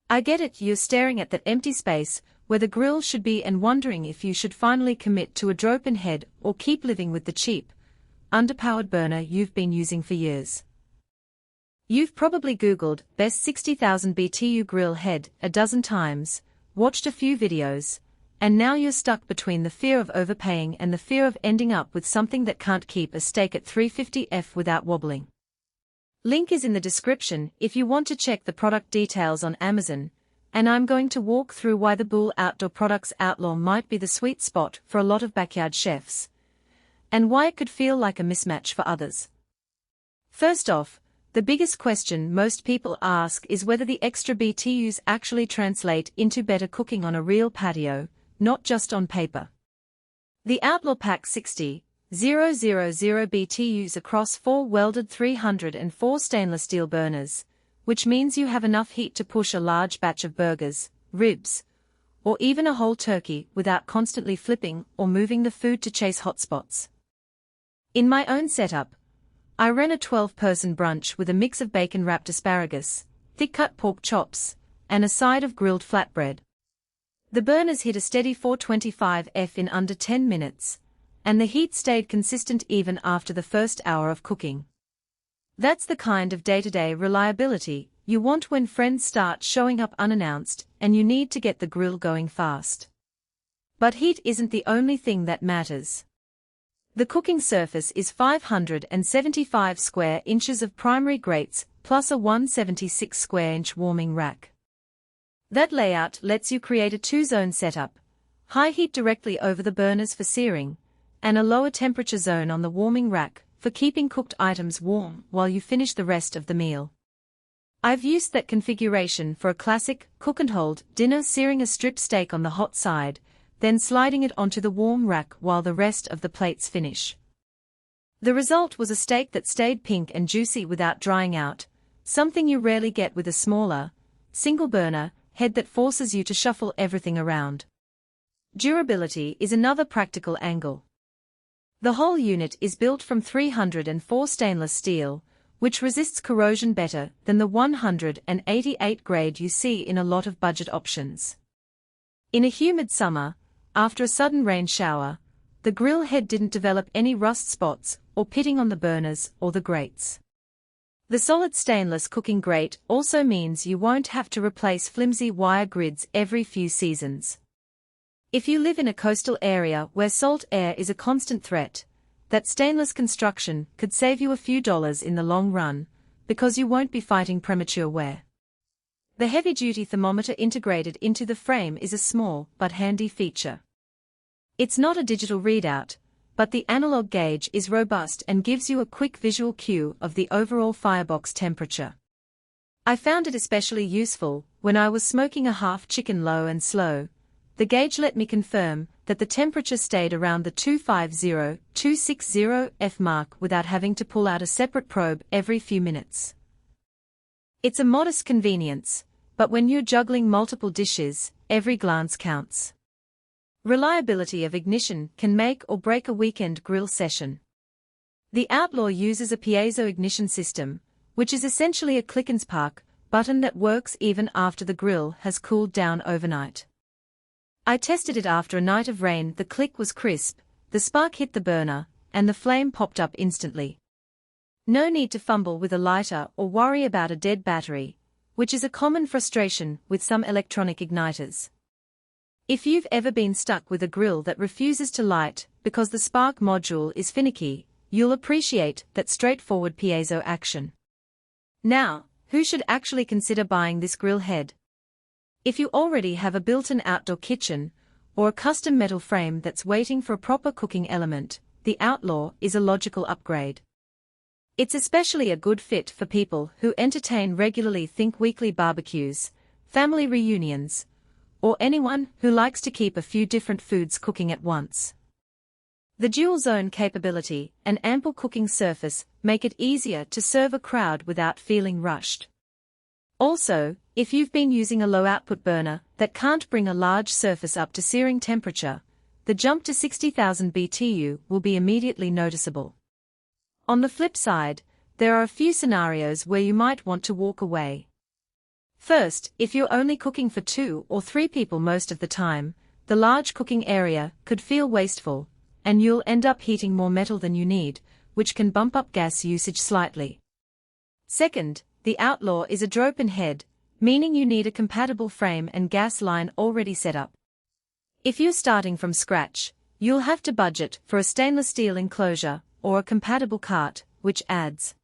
I get it, you're staring at that empty space where the grill should be and wondering if you should finally commit to a drop-in head or keep living with the cheap, underpowered burner you've been using for years. You've probably Googled best 60,000 BTU grill head a dozen times, watched a few videos, and now you're stuck between the fear of overpaying and the fear of ending up with something that can't keep a steak at 350F without wobbling. Link is in the description if you want to check the product details on Amazon, and I'm going to walk through why the Bull Outdoor Products Outlaw might be the sweet spot for a lot of backyard chefs, and why it could feel like a mismatch for others. First off, the biggest question most people ask is whether the extra BTUs actually translate into better cooking on a real patio, not just on paper. The Outlaw packs 60,000 BTUs across 4 welded 304 stainless steel burners, which means you have enough heat to push a large batch of burgers, ribs, or even a whole turkey without constantly flipping or moving the food to chase hotspots. In my own setup, I ran a 12-person brunch with a mix of bacon-wrapped asparagus, thick-cut pork chops, and a side of grilled flatbread. The burners hit a steady 425F in under 10 minutes, and the heat stayed consistent even after the first hour of cooking. That's the kind of day-to-day reliability you want when friends start showing up unannounced and you need to get the grill going fast. But heat isn't the only thing that matters. The cooking surface is 575 square inches of primary grates plus a 176 square inch warming rack. That layout lets you create a 2-zone setup, high heat directly over the burners for searing, and a lower temperature zone on the warming rack for keeping cooked items warm while you finish the rest of the meal. I've used that configuration for a classic cook-and-hold dinner, searing a strip steak on the hot side, then sliding it onto the warm rack while the rest of the plates finish. The result was a steak that stayed pink and juicy without drying out, something you rarely get with a smaller, single-burner head that forces you to shuffle everything around. Durability is another practical angle. The whole unit is built from 304 stainless steel, which resists corrosion better than the 188 grade you see in a lot of budget options. In a humid summer, after a sudden rain shower, the grill head didn't develop any rust spots or pitting on the burners or the grates. The solid stainless cooking grate also means you won't have to replace flimsy wire grids every few seasons. If you live in a coastal area where salt air is a constant threat, that stainless construction could save you a few dollars in the long run, because you won't be fighting premature wear. The heavy-duty thermometer integrated into the frame is a small but handy feature. It's not a digital readout, but the analog gauge is robust and gives you a quick visual cue of the overall firebox temperature. I found it especially useful when I was smoking a half chicken low and slow. The gauge let me confirm that the temperature stayed around the 250-260F mark without having to pull out a separate probe every few minutes. It's a modest convenience, but when you're juggling multiple dishes, every glance counts. Reliability of ignition can make or break a weekend grill session. The Outlaw uses a piezo ignition system, which is essentially a click-and-spark button that works even after the grill has cooled down overnight. I tested it after a night of rain. The click was crisp, the spark hit the burner, and the flame popped up instantly. No need to fumble with a lighter or worry about a dead battery, which is a common frustration with some electronic igniters. If you've ever been stuck with a grill that refuses to light because the spark module is finicky, you'll appreciate that straightforward piezo action. Now, who should actually consider buying this grill head? If you already have a built-in outdoor kitchen, or a custom metal frame that's waiting for a proper cooking element, the Outlaw is a logical upgrade. It's especially a good fit for people who entertain regularly, think weekly barbecues, family reunions, or anyone who likes to keep a few different foods cooking at once. The dual-zone capability and ample cooking surface make it easier to serve a crowd without feeling rushed. Also, if you've been using a low-output burner that can't bring a large surface up to searing temperature, the jump to 60,000 BTU will be immediately noticeable. On the flip side, there are a few scenarios where you might want to walk away. First, if you're only cooking for 2 or 3 people most of the time, the large cooking area could feel wasteful, and you'll end up heating more metal than you need, which can bump up gas usage slightly. Second, the Outlaw is a drop-in head, meaning you need a compatible frame and gas line already set up. If you're starting from scratch, you'll have to budget for a stainless steel enclosure or a compatible cart, which adds